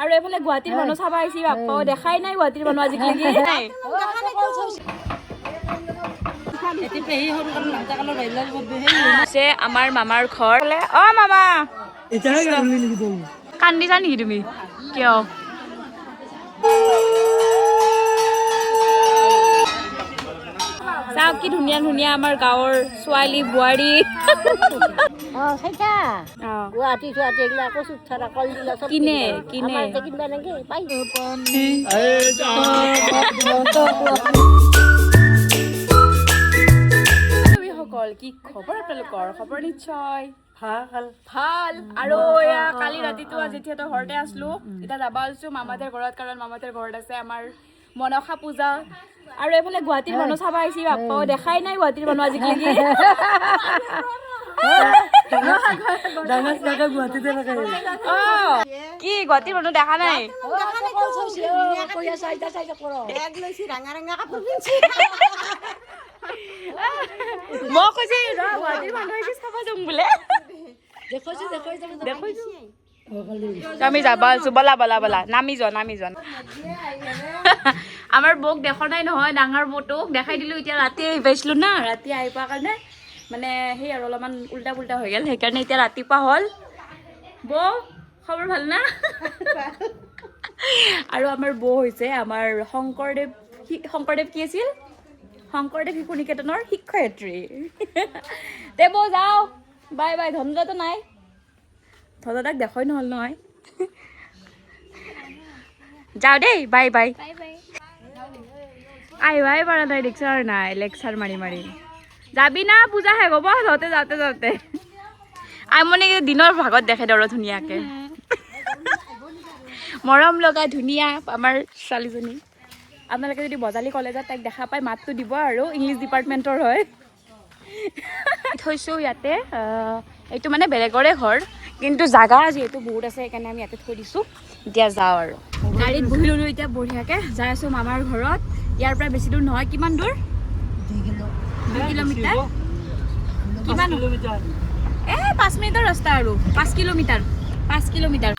আৰু এইফালে গুৱাহাটীৰ মানুহ চাব আহিছি বাপ্পা দেখাই নাই গুৱাহাটীৰ মানুহ আজিলৈকে আমাৰ মামাৰ ঘৰ অ মামা কান্দিছা নেকি তুমি কিয় চাওক কি ধুনীয়া ধুনীয়া আমাৰ গাঁৱৰ ছোৱালী বোৱাৰী কিনে কিনে সকল কি খবৰ আপোনালোকৰ খবৰ নিশ্চয় ভাল ভাল আৰু কালি ৰাতিটো যেতিয়া ঘৰতে আছিলো এতিয়া যাবা আছো মামাহঁতৰ ঘৰত কাৰণ মামাহঁতৰ ঘৰত আছে আমাৰ মনসা পূজা আৰু এইফালে গুৱাহাটীৰ মানুহ চাব আহিছি বাপ্পা দেখাই নাই গুৱাহাটীৰ মানুহ আজিলৈকে কি গুৱাহাটীৰ মানুহ দেখা নাই মই কৈছে গুৱাহাটীৰ মানুহ আহিছে চাব যাম বোলে আমি যাবা আছো বলা বলা বলা নামি যোৱা আমাৰ বৌক দেখা নাই নহয় ডাঙৰ বৌটোক দেখাই দিলো এতিয়া ৰাতি আহি পাইছিলো না ৰাতি আহি পোৱাৰ কাৰণে মানে সেই আৰু অলপমান উল্টা পুল্টা হৈ গ'ল সেইকাৰণে এতিয়া ৰাতিপুৱা হ'ল বৌ খবৰ ভাল না আৰু আমাৰ বৌ হৈছে আমাৰ শংকৰদেৱ কি আছিল শংকৰদেৱ শিশু নিকেতনৰ শিক্ষয়িত্ৰী তে বৌ যাওঁ বাই বাই ধন্যবাদটো নাই ধন্যবাদ দেখাই নহ'ল নহয় যাওঁ দেই বাই বাই আহিবাই পৰা নাই ৰিক্সাৰ নাই লেকচাৰ মাৰি মাৰি যাবি না পূজা শেষ হ'ব যাওঁতে মানে দিনৰ ভাগত দেখে দৰ ধুনীয়াকে মৰম লগা ধুনীয়া আমাৰ ছোৱালীজনী আপোনালোকে যদি বজালী কলেজত তাইক দেখা পায় মাতটো দিব আৰু ইংলিছ ডিপাৰ্টমেণ্টৰ হয় থৈছোঁ ইয়াতে এইটো মানে বেলেগৰে ঘৰ কিন্তু জাগা যিহেতু বহুত আছে সেইকাৰণে আমি ইয়াতে থৈ দিছোঁ এতিয়া যাওঁ আৰু গাড়ীত বহি ল'লোঁ এতিয়া বঢ়িয়াকৈ যাই আছোঁ মামাৰ ঘৰত ইয়াৰ পৰা বেছি দূৰ নহয় কিমান দূৰ 2 কিলোমিটাৰ কিমান 5 মিনিটৰ ৰাস্তা আৰু 5 কিলোমিটাৰ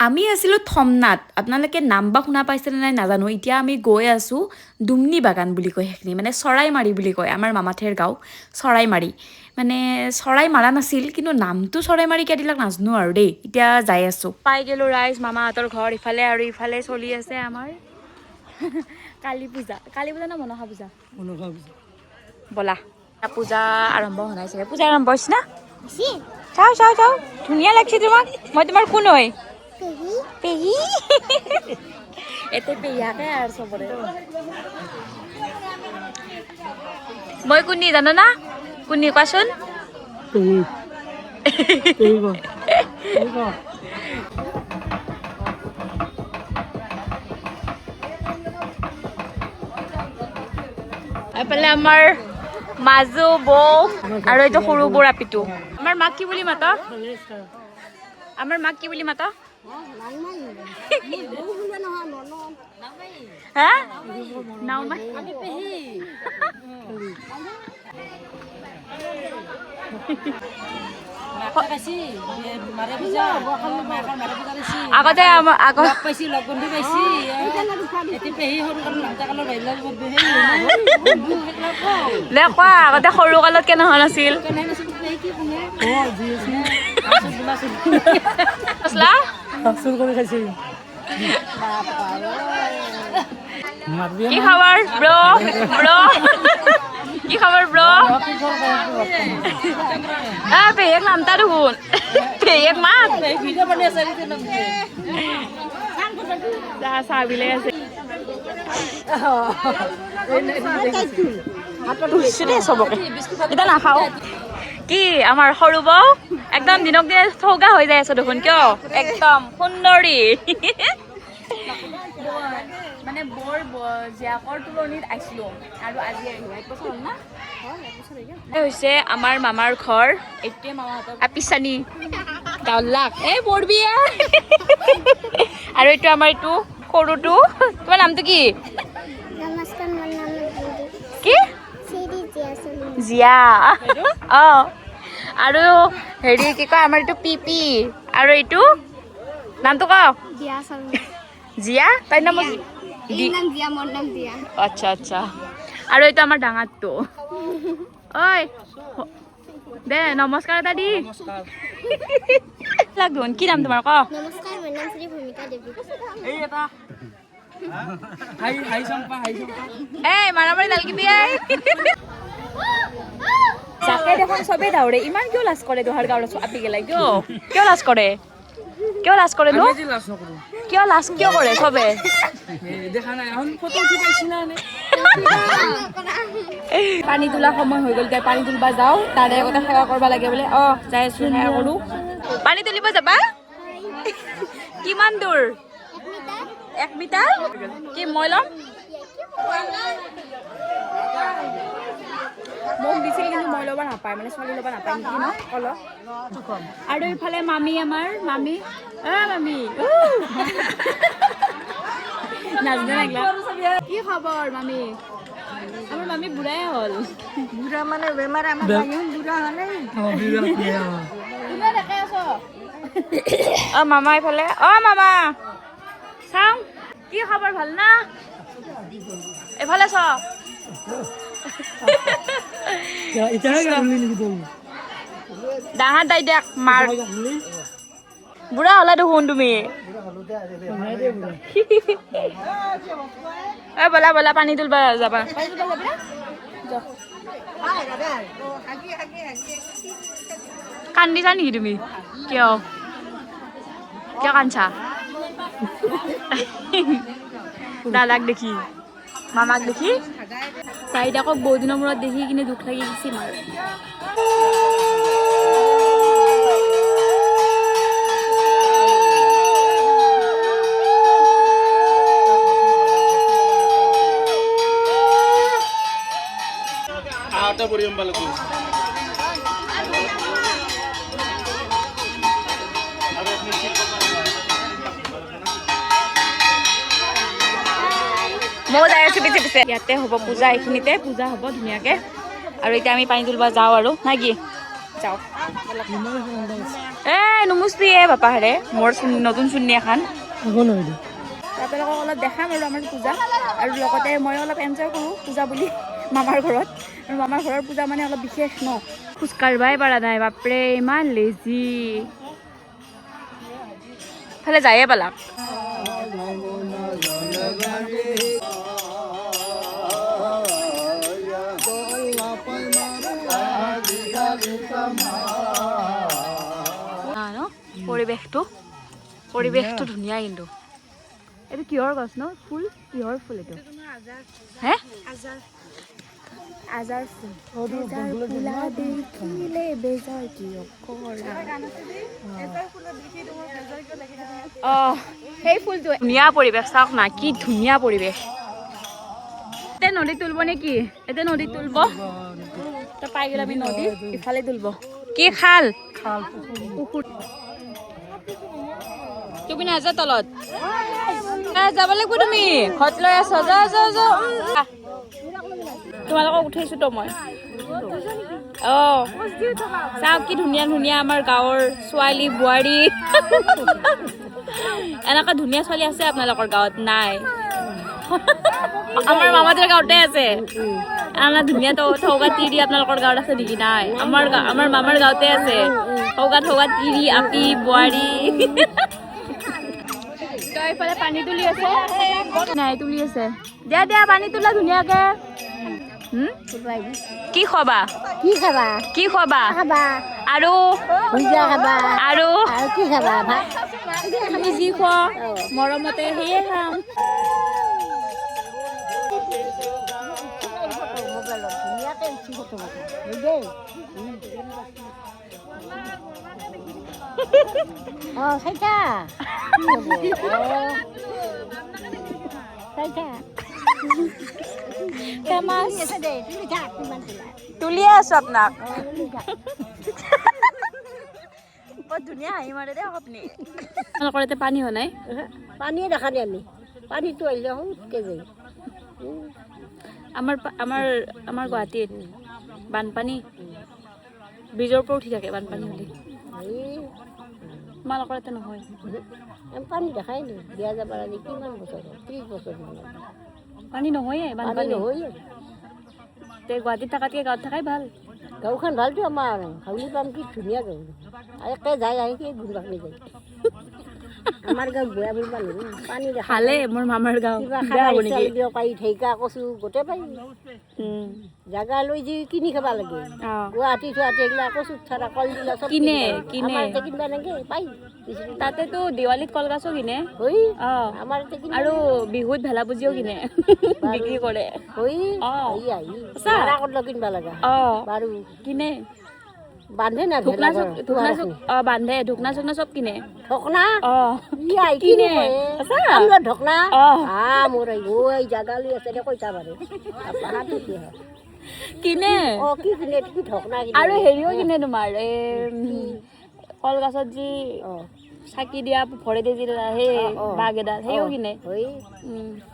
আমি আছিলোঁ থমনাত আপোনালোকে নাম বা শুনা পাইছেনে নাই নাজানো এতিয়া আমি গৈ আছোঁ দুমনি বাগান বুলি কয় সেইখিনি মানে চৰাইমাৰি বুলি কয় আমাৰ মামাঠেৰ গাঁও চৰাইমাৰি মানে চৰাই মাৰা নাছিল কিন্তু নামটো চৰাইমাৰি কেইবিলাক নাজানো আৰু দেই এতিয়া যাই আছোঁ পাই গ'লোঁ ৰাইজ মামাহঁতৰ ঘৰ ইফালে আৰু ইফালে চলি আছে আমাৰ কালী পূজা না মনসা পূজা ব'লা পূজা আৰম্ভ হোৱা নাই চাগে পূজা আৰম্ভ হৈছে না চাও ধুনীয়া লাগছে তোমাক মই তোমাৰ কোন হয় পেহী এতে পেহীয়াকে আৰু চবৰে মই কোন জানো না কোন কোৱাচোন এফালে আমাৰ মাজু বৌ আৰু এইটো সৰু বৌ ৰাপিটো আমাৰ মাক কি বুলি মাতা হা নাওমাই আগতে আগতে সৰু কালত কেনেকুৱা নাছিল কি খবৰ কি খবৰ পেহীয়েক নামতা দেখোন পেহীয়েক মাত চাহ বিলাই আছে চবকে এতিয়া নাখাওঁ কি আমাৰ সৰু বৌ একদম দিনক দিনে চৌকা হৈ যাই আছো দেখোন কিয় একদম সুন্দৰী মানে বৰ জীয়াকৰ তুলনিত আহিছিলো আৰু আজি আহিলো 1 বছৰ হ'ল না হৈছে আমাৰ মামাৰ ঘৰ এইটোৱে মামাহঁতৰ আপিচানি গাঁৱলাক বৰ বিয়া আৰু এইটো আমাৰ এইটো সৰুটো তোমাৰ নামটো কি কি জিয়া আৰু হেৰি কি কয় আমাৰ এইটো পিপি আৰু এইটো নামটো ক জিয়া তাইৰ নাম আচ্ছা আচ্ছা আৰু এইটো আমাৰ ডাঙৰটো ঐ দে নমস্কাৰ এটা দি লাগুন কি নাম তোমাৰ ক নমস্কাৰ মোৰ নাম শ্ৰী ভূমিকা দেৱী এই এটা হাই চম্পা এই মাৰামাৰি নালগিবি এই যাকে দেখোন চবে দাউৰে ইমান কিয় লাজ কৰে দোহাৰ গাঁৱত আপি গেলাই কিয় লাজ কৰে নো কিয় লাজ কিয় কৰে চবে দেখা নাই এখন ফটো উঠি পাইছি না নে পানী তোলা সময় হৈ গ'ল এতিয়া পানী তুলিব যাওঁ তাৰে আগতে সেৱা কৰিব লাগে বোলে যাই আছো সেৱা কৰোঁ পানী তুলিব যাবা কিমান দূৰ 1 মিটাৰ কি মই ল'ম মোক দিছিল কিন্তু মই ল'ব নাপায় মানে ছোৱালী ল'ব নাপায় নেকি ন অলপ আৰু ইফালে মামী আমাৰ মামী নাজনে নাগলা কি খবৰ মামী আমাৰ মামী বুঢ়াই হ'ল বুঢ়া মানে বেমাৰ আমাৰ বুঢ়া হ'লে তুমিও দেখাই আছ মামা এইফালে মামা চাওঁ কি খবৰ ভাল না এইফালে চ ডাঙৰ দাই দেখ মাৰ বুঢ়া হ'লা দেখোন তুমি বলা পানী তুলবা যাবা কান্দিছা নেকি তুমি কিয় কান্দছা দাদাক দেখি মামাক দেখি তাইদাকক বহুদিনৰ মূৰত দেখি কিনে দুখ লাগি গৈছে মাৰ মই যাই আছো পিছে ইয়াতে হ'ব পূজা এইখিনিতে পূজা হ'ব ধুনীয়াকে আৰু এতিয়া আমি পানী তুলিব যাওঁ আৰু না কি যাওঁ নুমুচি বাপা হেৰে মোৰ নতুন চুন্নি এখন আপোনালোকক অলপ দেখাম আৰু আমাৰ পূজা আৰু লগতে মই অলপ এনজয় কৰোঁ পূজা বুলি মামাৰ ঘৰত আৰু মামাৰ ঘৰৰ পূজা মানে অলপ বিশেষ ন খোজ কাঢ়িবই পৰা নাই বাপৰে ইমান লেজি ফালে যায়ে পালাক পৰিৱেশটো ধুনীয়া কিন্তু এইটো কিহৰ গছ ন ফুল কিহৰ ফুল এইটো হে আজাৰ ফুল সেই ফুলটো ধুনীয়া পৰিৱেশ চাওক না কি ধুনীয়া পৰিৱেশ এতিয়া নদীত তুলব নেকি এতিয়া নদীত তুলব পাই গ'লে আমি নদী ইফালে তুলব কি খাল পুখুৰী তুমি নাযা তলত যাব লাগিব তুমি ঘৰত লৈ আছ যা তোমালোকক উঠাইছো তো মই চাওক কি ধুনীয়া ধুনীয়া আমাৰ গাঁৱৰ ছোৱালী বোৱাৰী এনেকুৱা ধুনীয়া ছোৱালী আছে আপোনালোকৰ গাঁৱত নাই আমাৰ মামাদেৰ গাঁৱতে আছে এনে ধুনীয়া থৌগা তিৰি আপোনালোকৰ গাঁৱত আছে নেকি নাই আমাৰ মামাৰ গাঁৱতে আছে থৌগা তিৰি আপি বোৱাৰী এইফালে পানী তুলি আছে নাই তুলি আছে দিয়া পানী তোলা ধুনীয়াকে কি খোৱাবা আৰু কি খাবা তুমি যি খোৱা মৰমতে সেয়ে খাম তুলিয়ে আছো আপোনাক বৰ ধুনীয়া হাঁহি মাৰে দে আপুনি আপোনালোকৰ পানী হোৱা নাই পানীয়ে দেখা নাই আমি পানীটো আহিলে সুতকে যায় আমাৰ গুৱাহাটীত বানপানী ব্ৰিজৰ পৰা উঠি থাকে বানপানী হ'লে তোমালোকৰ ইয়াতে নহয় আমি পানী দেখাই নাই বিয়া যাবৰ আজি কিমান বছৰ 30 বছৰ মান পানী নহয়ে পানী বানপানী নহয়ে তে গুৱাহাটীত থকাতকৈ গাঁৱত থকাই ভাল গাঁওখন ভালতো আমাৰ হাউলি পাম কি ধুনীয়া গাঁও একে যায় আহি কি ঘূৰিবাক যায় আমাৰ গাঁৱত বেয়া বুলি পানী পানী দেখা ভালে মোৰ মামাৰ গাঁও কিবা বেয়া হ'ব খাব নেকি দিব পাৰি ঢেঁকা কচু গোটেই পাৰি জাগা লৈ যি কিনি খাব লাগে গুৱাহাটী চুৱাহাটী এইগিলা কচু চাৰা কল দিলা চব কিনে আমাৰ এতিয়া কিনিব নাগে পাই তাতেতো দেৱালীত কলগছো কিনে হৈ অঁ আমাৰ এতিয়া কিনিব আৰু বিহুত ভেলা পুজিও কিনে বিক্ৰী কৰে হৈ অঁ সঁচা ভাড়া কৰিলেও কিনিব লগা অঁ বাৰু কিনে বান্ধে না ঢুকনা চুক অঁ বান্ধে ঢুকনা চুকনা চব কিনে ঢকনা অঁ ইয়াই কিনে কিনে সঁচা আমরা ঢকনা অঁ মোৰ ওই জাগা লৈ আছে দে কৈছা বাৰে পাহাৰটো কি হয় কিনে অ কি কিনে কি ঢকনা কিনে আৰু হেৰিও কিনে তোমাৰ কলগছত যি অ চাকি দিয়া ভৰে দিয়ে যি সেই বাঘ এডাল সেইও কিনে হৈ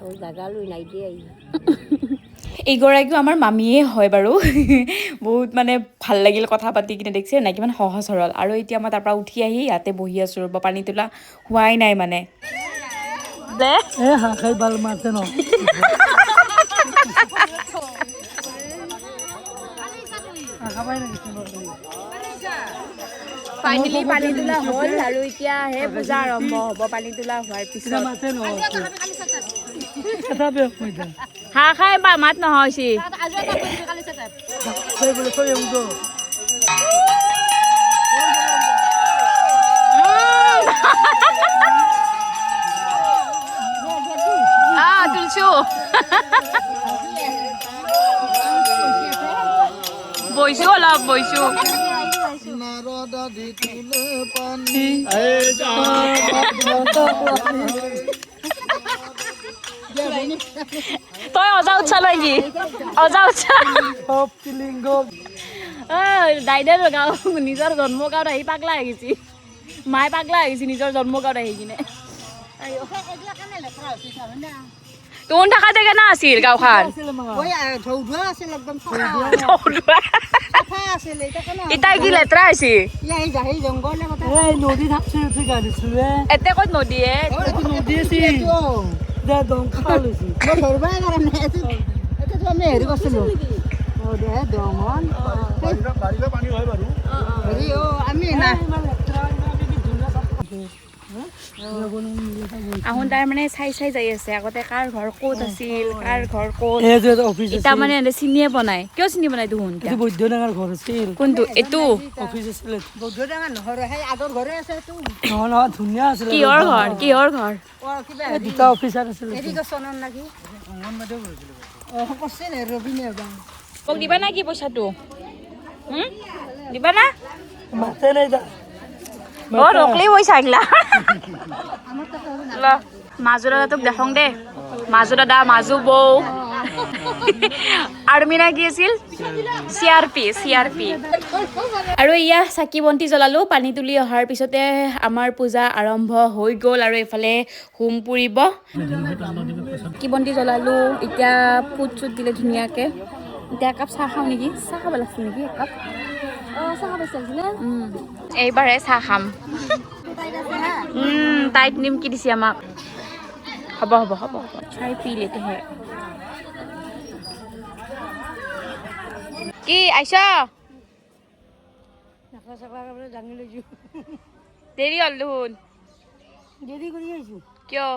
ওই জাগা লৈ নাই দিয়ে এইগৰাকীও আমাৰ মামীয়ে হয় বাৰু বহুত মানে ভাল লাগিল কথা পাতি কিনে দেখিছে নাই কিমান সহজ সৰল আৰু এতিয়া মই তাৰ পৰা উঠি আহি ইয়াতে বহি আছোঁ ৰ'ব পানী তোলা হোৱাই নাই মানে খাই ভাল মাছে ন ফাইনেলি পানী তোলা হ'ল আৰু এতিয়া হে পূজা আৰম্ভ হ'ব পানী তোলা হোৱাৰ পিছত হাঁহ খাই মাত নহয় সি তুলছো বইছো অলপ বইছো তই অজা উৎসা নেকি অজা উৎসা দাইদেউ গাঁও নিজৰ জন্ম গাঁৱত আহি পাগলা আহিছে মায়ে পাগলা আহিছে নিজৰ জন্ম গাঁৱত আহি কিনে তোন থকা জেগা না আছিল গাঁওখন এতিয়া কি লেতেৰা হৈছে এতে ক'ত নদীয়ে আহোন তাৰ মানে চাই চাই যাই আছে আগতে কাৰ ঘৰ ক'ত আছিল কাৰ ঘৰ ক'ত এতিয়া মানে চিনিয়ে বনাই কিয় চিনি বনাই দেখোন বৈদ্য ডাঙৰ ঘৰ আছিল কোনটো এইটো অফিচ আছিলে বৌদ্ধ ডাঙৰ নহয় সেই আগৰ ঘৰে আছে তো নহয় নহয় ধুনীয়া আছিলে কিহৰ ঘৰ কিহৰ ঘৰ দুটা অফিচাৰ আছিলে চনৰ লাগি কৈছে নে ৰবিনে মোক দিবা না কি পইচাটো দিবা না মাতে নাই অ ৰকলি পইচা আগলা মাজু দাদাটোক দেখোং দে মাজু দাদা মাজু বৌ আৰ্মি না কি আছিল CRP আৰু এয়া চাকি বন্তি জ্বলালোঁ পানী তুলি অহাৰ পিছতে আমাৰ পূজা আৰম্ভ হৈ গ'ল আৰু এইফালে হোম পুৰিব চাকি বন্তি জ্বলালোঁ এতিয়া ফুট চুট দিলে ধুনীয়াকৈ এতিয়া একাপ চাহ খাওঁ নেকি চাহ খাব লাগিছিল নেকি একাপ চাহ খাব লাগিছিল এইবাৰহে চাহ খাম তাইত নিমকি দিছে আমাক হ'ব চাই পি লেতেহে কি আইছ দেৰি হ'ল দেখোন দেৰি কৰি আহিছোঁ কিয়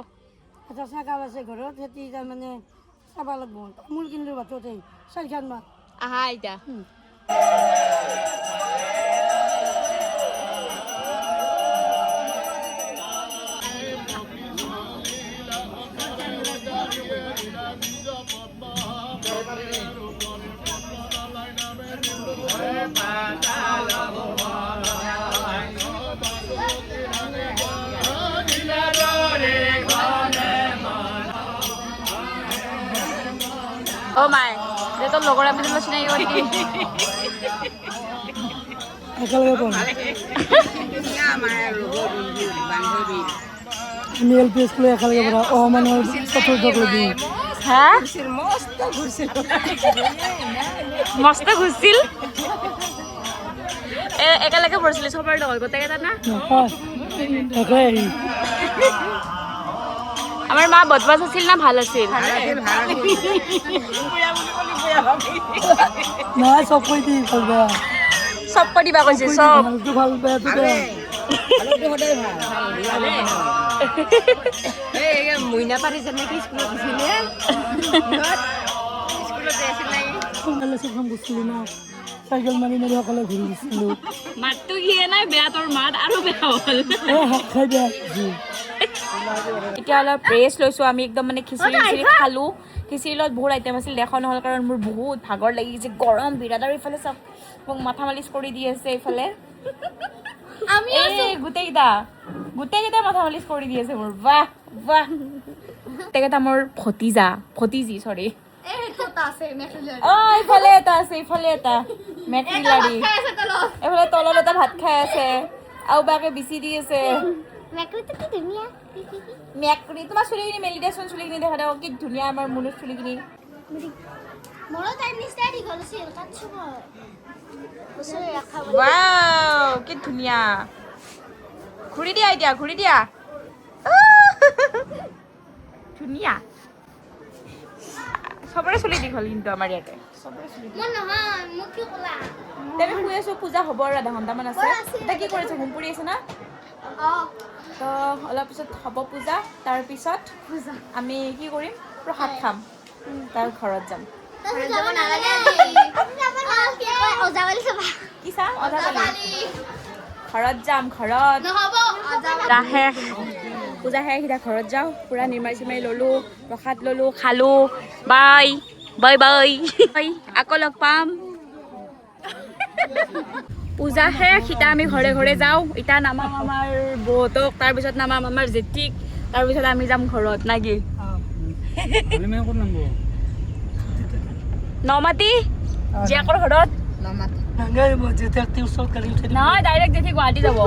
এটা চাকাপ আছে ঘৰত সেতি তাৰমানে চাব লাগিব তামোল কিনিলোঁ বাটতে 4খান মান আহা এতিয়া অ মাই যে তোৰ লগৰ আমি চিনাকি কৰি দিম একেলগে পঢ়ো আমি LP স্কুলে একেলগে পঢ়া মানুহৰ চতুৰ্থলৈকে হা মস্ত ঘূৰিছিল একেলগে পঢ়িছিলি চবৰ লগত গোটেইকেইটা না নহয় আমাৰ মা বদমাছ আছিল না ভাল আছিল? নহয় চব কৈ দি ভাল বেয়া চব কৈ দিবা কৈছে চব। ভালটো ভাল বেয়াটো বেয়া মইনা পাৰি যেনেকে স্কুলত দিছিলে সোনকালে চবখন গৈছিলো না চাইকেল মাৰি মাৰি সকলে ঘূৰি দিছিলোঁ মাতটো কিয়ে নাই বেয়া, তোৰ মাত আৰু বেয়া হ'ল। হাত খাই বেয়া হৈছি। এতিয়া অলপ ৰেষ্ট লৈছোঁ আমি, একদম মানে খিচিৰি খালোঁ। খিচিৰি লগত বহুত আইটেম আছিল, দেখা নহ'ল কাৰণ মোৰ বহুত ভাগৰ লাগি গৈছে, গৰম বিৰাট। আৰু ইফালে চব মোক মাথা মালিচ কৰি দি আছে এইফালে। এই গোটেইকেইটা মাথা মালিচ কৰি দি আছে মোৰ। বাহ বাহ, গোটেইকেইটা মোৰ ভতিজি চৰি। ইফালে এটা আছে, ইফালে এটা মেকৰি লাৰি, এইফালে তলত এটা ভাত খাই আছে আৰু বাকে বিচি দি আছে। মেকৰি তোমাৰ চুলিখিনি মেলি দিয়াচোন, চুলিখিনি দেখা দাও কি ধুনীয়া আমাৰ মুনুৰ চুলিখিনি। ৱাও কি ধুনীয়া, ঘূৰি দিয়া এতিয়া, ঘূৰি দিয়া। ধুনীয়া, চবৰে চুলি দীঘল কিন্তু আমাৰ ইয়াতে চবৰে চুলি দীঘল। আমি শুই আছো, পূজা হ'ব আৰু আধা ঘণ্টামান আছে। এতিয়া কি কৰিছে, ঘুম পৰি আছে না? তো অলপ পিছত হ'ব পূজা, তাৰপিছত আমি কি কৰিম, প্ৰসাদ খাম, তাৰ ঘৰত যাম। কি চাম? ঘৰত যাম, ঘৰত শেষ, পূজা শেষ, এতিয়া ঘৰত যাওঁ। পূৰা নিৰ্মাই চিমাই ল'লোঁ, প্ৰসাদ ল'লোঁ, খালোঁ। বাই বাই বাই বাই, আকৌ লগ পাম। পূজা শেষ, এতিয়া আমি ঘৰে ঘৰে যাওঁ। এতিয়া নামাম আমাৰ বৌহঁতক, তাৰপিছত নামাম আমাৰ জেঠিক, তাৰপিছত আমি যাম ঘৰত নাকি নমাতি জীয়াকৰ ঘৰত। যেতিয়া ওচৰত গাড়ী উঠাই নহয়, ডাইৰেক্ট জেঠি গুৱাহাটী যাব।